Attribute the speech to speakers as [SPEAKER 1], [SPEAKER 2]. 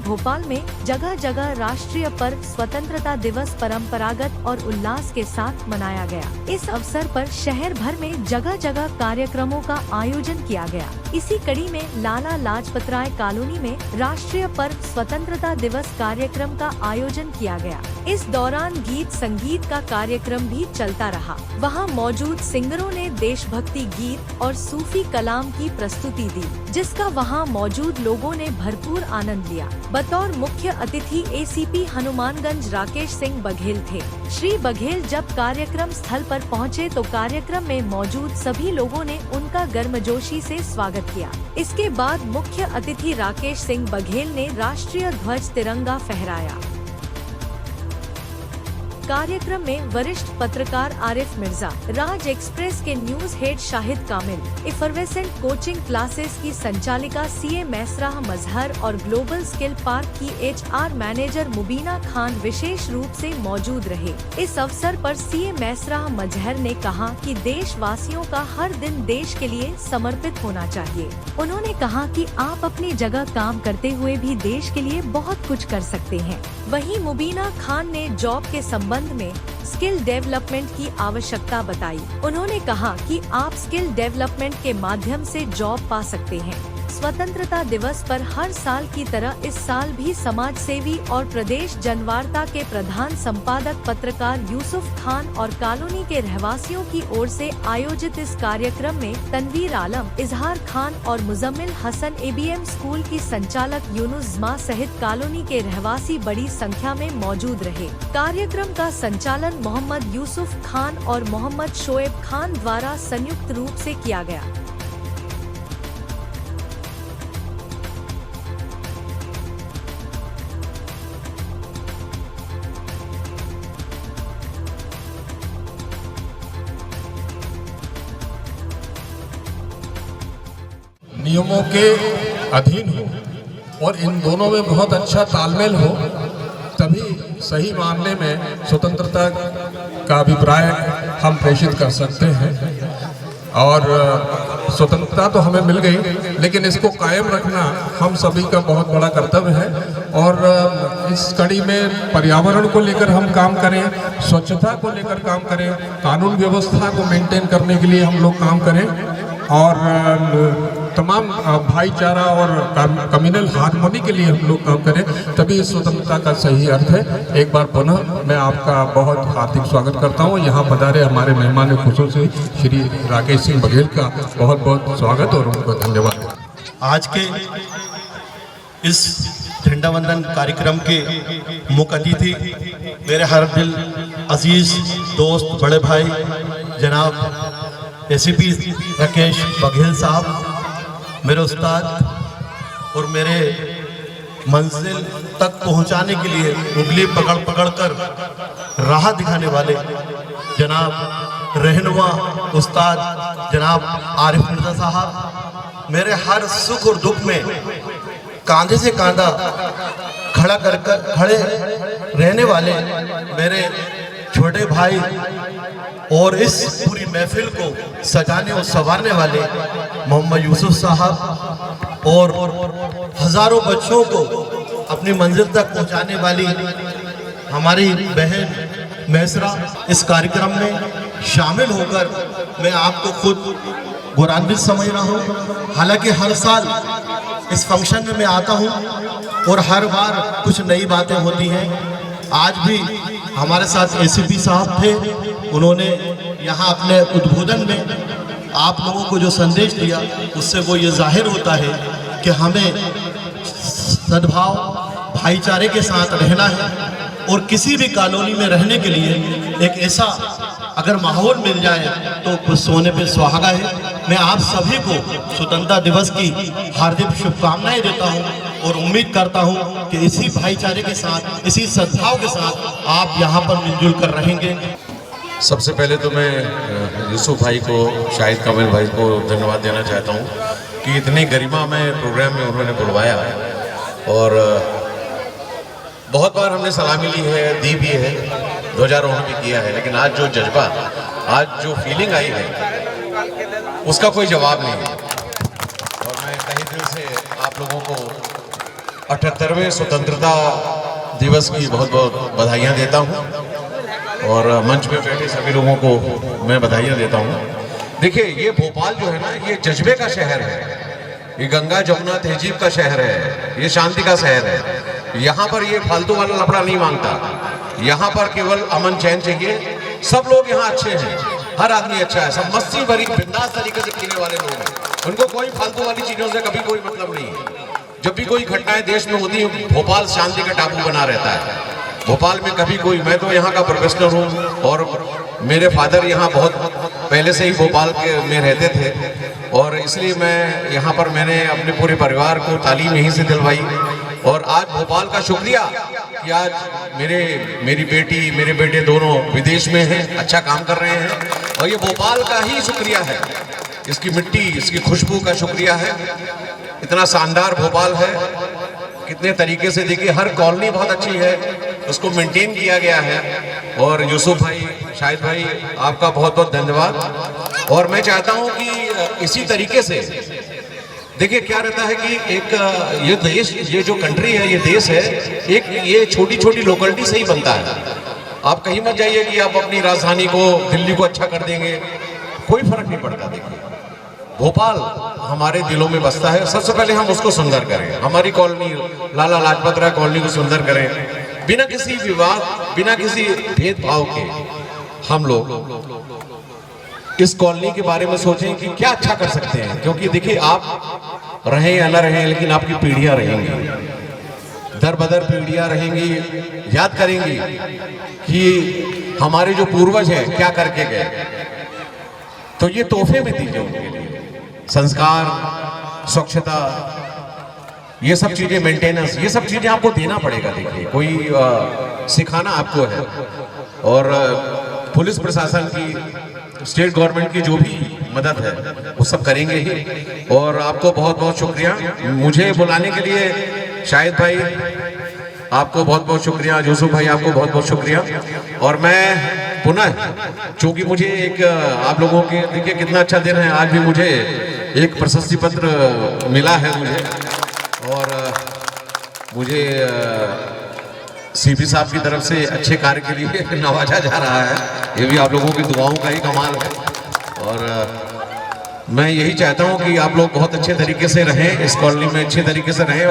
[SPEAKER 1] भोपाल में जगह जगह राष्ट्रीय पर्व स्वतंत्रता दिवस परंपरागत और उल्लास के साथ मनाया गया। इस अवसर पर शहर भर में जगह जगह कार्यक्रमों का आयोजन किया गया। इसी कड़ी में लाला लाजपत राय कॉलोनी में राष्ट्रीय पर्व स्वतंत्रता दिवस कार्यक्रम का आयोजन किया गया। इस दौरान गीत संगीत का कार्यक्रम भी चलता रहा। वहां मौजूद सिंगरों ने देशभक्ति गीत और सूफी कलाम की प्रस्तुति दी, जिसका वहां मौजूद लोगों ने भरपूर आनंद लिया। बतौर मुख्य अतिथि एसीपी हनुमानगंज राकेश सिंह बघेल थे। श्री बघेल जब कार्यक्रम स्थल पर पहुंचे तो कार्यक्रम में मौजूद सभी लोगों ने उनका गर्मजोशी से स्वागत किया। इसके बाद मुख्य अतिथि राकेश सिंह बघेल ने राष्ट्रीय ध्वज तिरंगा फहराया। कार्यक्रम में वरिष्ठ पत्रकार आरिफ मिर्जा, राज एक्सप्रेस के न्यूज हेड शाहिद कामिल, इफरवेसेंट कोचिंग क्लासेस की संचालिका सीए मैसराह मजहर और ग्लोबल स्किल पार्क की HR मैनेजर मुबीना खान विशेष रूप से मौजूद रहे। इस अवसर पर सीए मैसराह मजहर ने कहा कि देशवासियों का हर दिन देश के लिए समर्पित होना चाहिए। उन्होंने कहा कि आप अपनी जगह काम करते हुए भी देश के लिए बहुत कुछ कर सकते हैं। वहीं मुबीना खान ने जॉब के संबंध में स्किल डेवलपमेंट की आवश्यकता बताई। उन्होंने कहा कि आप स्किल डेवलपमेंट के माध्यम से जॉब पा सकते हैं। स्वतंत्रता दिवस पर हर साल की तरह इस साल भी समाज सेवी और प्रदेश जनवार्ता के प्रधान संपादक पत्रकार यूसुफ खान और कॉलोनी के रहवासियों की ओर से आयोजित इस कार्यक्रम में तनवीर आलम, इजहार खान और मुजम्मिल हसन ABM स्कूल की संचालक यूनुस जमा सहित कॉलोनी के रहवासी बड़ी संख्या में मौजूद रहे। कार्यक्रम का संचालन मोहम्मद यूसुफ खान और मोहम्मद शोएब खान द्वारा संयुक्त रूप से किया गया।
[SPEAKER 2] नियमों के अधीन हो और इन दोनों में बहुत अच्छा तालमेल हो, तभी सही मामले में स्वतंत्रता का अभिप्राय हम प्रेषित कर सकते हैं। और स्वतंत्रता तो हमें मिल गई, लेकिन इसको कायम रखना हम सभी का बहुत बड़ा कर्तव्य है। और इस कड़ी में पर्यावरण को लेकर हम काम करें, स्वच्छता को लेकर काम करें, कानून व्यवस्था को मेंटेन करने के लिए हम लोग काम करें और तमाम भाईचारा और कम्युनल हार्मोनी के लिए हम लोग काम करें, तभी स्वतंत्रता का सही अर्थ है। एक बार पुनः मैं आपका बहुत हार्दिक स्वागत करता हूं। यहाँ पधारे हमारे मेहमान खुसूसी श्री राकेश सिंह बघेल का बहुत बहुत स्वागत और उनको धन्यवाद।
[SPEAKER 3] आज के इस झंडा वंदन कार्यक्रम के मुख्य अतिथि मेरे हर दिल अजीज दोस्त बड़े भाई जनाब एसीपी राकेश बघेल साहब, मेरे उस्ताद और मेरे मंजिल तक पहुंचाने के लिए उंगली पकड़ पकड़ कर राह दिखाने वाले जनाब रहनुमा उस्ताद जनाब आरिफ मिर्जा साहब, मेरे हर सुख और दुख में कांधे से कांधा खड़े रहने वाले मेरे छोटे भाई और इस पूरी महफिल को सजाने और संवारने वाले मोहम्मद यूसुफ साहब और हजारों बच्चों को अपनी मंजिल तक पहुंचाने वाली हमारी बहन मैसरा, इस कार्यक्रम में शामिल होकर मैं आपको खुद गौरवान्वित समझ रहा हूँ। हालांकि हर साल इस फंक्शन में मैं आता हूँ और हर बार कुछ नई बातें होती हैं। आज भी हमारे साथ एसीपी साहब थे, उन्होंने यहाँ अपने उद्बोधन में आप लोगों को जो संदेश दिया उससे वो ये जाहिर होता है कि हमें सद्भाव भाईचारे के साथ रहना है और किसी भी कॉलोनी में रहने के लिए एक ऐसा अगर माहौल मिल जाए तो सोने पे सुहागा है। मैं आप सभी को स्वतंत्रता दिवस की हार्दिक शुभकामनाएं देता हूं और उम्मीद करता हूं कि इसी भाईचारे के साथ, इसी सद्भाव के साथ आप यहां पर मिलजुल कर रहेंगे।
[SPEAKER 4] सबसे पहले तो मैं यूसुफ भाई को, शाहिद कामिल भाई को धन्यवाद देना चाहता हूं कि इतनी गरिमा में प्रोग्राम में उन्होंने बुलवाया और बहुत बार हमने सलामी ली है, दी भी है, ध्वजारोहण भी किया है, लेकिन आज जो जज्बा, आज जो फीलिंग आई है उसका कोई जवाब नहीं है। और मैं तहे दिल से आप लोगों को 78वें स्वतंत्रता दिवस की बहुत बहुत बधाइयाँ देता हूँ और मंच पे बैठे सभी लोगों को मैं बधाइयाँ देता हूँ। देखिए, ये भोपाल जो है ना, ये जज्बे का शहर है, ये गंगा जमुना तहजीब का शहर है, ये शांति का शहर है। यहाँ पर ये फालतू वाला लफड़ा नहीं मांगता, यहाँ पर केवल अमन चैन चाहिए। सब लोग यहाँ अच्छे हैं, हर आदमी अच्छा है, सब मस्ती भरी बिंदास तरीके से जीने वाले लोग हैं। उनको कोई फालतू वाली चीजों से कभी कोई मतलब नहीं है। जब भी कोई घटनाएं देश में होती है, भोपाल शांति का टापू बना रहता है। भोपाल में कभी कोई, मैं तो यहाँ का प्रोफेशनल हूँ और मेरे फादर यहाँ बहुत पहले से ही भोपाल के में रहते थे और इसलिए मैं यहाँ पर मैंने अपने पूरे परिवार को तालीम यहीं से दिलवाई। और आज भोपाल का शुक्रिया कि आज मेरी बेटी मेरे बेटे दोनों विदेश में हैं, अच्छा काम कर रहे हैं और ये भोपाल का ही शुक्रिया है, इसकी मिट्टी, इसकी खुशबू का शुक्रिया है। इतना शानदार भोपाल है, कितने तरीके से देखिए, हर कॉलोनी बहुत अच्छी है, उसको मेंटेन किया गया है। और यूसुफ भाई, शाहिद भाई, आपका बहुत बहुत धन्यवाद। और मैं चाहता हूं कि इसी तरीके से देखिए क्या रहता है कि एक ये देश, ये जो कंट्री है, ये देश है, एक ये छोटी छोटी लोकेलिटी से ही बनता है। आप कहीं मत जाइए कि आप अपनी राजधानी को, दिल्ली को अच्छा कर देंगे, कोई फर्क नहीं पड़ता। देखिए, भोपाल हमारे दिलों में बसता है, सबसे पहले हम उसको सुंदर करें, हमारी कॉलोनी लाला लाजपत राय कॉलोनी को सुंदर करें, बिना किसी विवाद, बिना किसी भेदभाव के हम लोग इस कॉलोनी के बारे में सोचें कि क्या अच्छा कर सकते हैं। क्योंकि देखिए, आप रहें या न रहें, लेकिन आपकी पीढ़ियां रहेंगी, दर बदर पीढ़ियां रहेंगी, याद करेंगी कि हमारे जो पूर्वज हैं क्या करके गए। तो ये तोहफे में दीजिए उनके लिए, संस्कार, स्वच्छता, ये सब चीजें, मेंटेनेंस, ये सब चीजें आपको देना पड़ेगा। देखिए, कोई सिखाना आपको है। और पुलिस प्रशासन की, स्टेट गवर्नमेंट की जो भी मदद है वो सब करेंगे ही। और आपको बहुत बहुत शुक्रिया मुझे बुलाने के लिए। शाहिद भाई आपको बहुत बहुत शुक्रिया, यूसुफ भाई आपको बहुत बहुत शुक्रिया। और मैं पुनः, चूंकि मुझे एक, आप लोगों के देखिए कितना अच्छा दिन है, आज भी मुझे एक प्रशस्ति पत्र मिला है मुझे, और मुझे सीपी साहब की तरफ से अच्छे कार्य के लिए नवाजा जा रहा है। ये भी आप लोगों की दुआओं का ही कमाल है। और मैं यही चाहता हूं कि आप लोग बहुत अच्छे तरीके से रहें, इस कॉलोनी में अच्छे तरीके से रहें।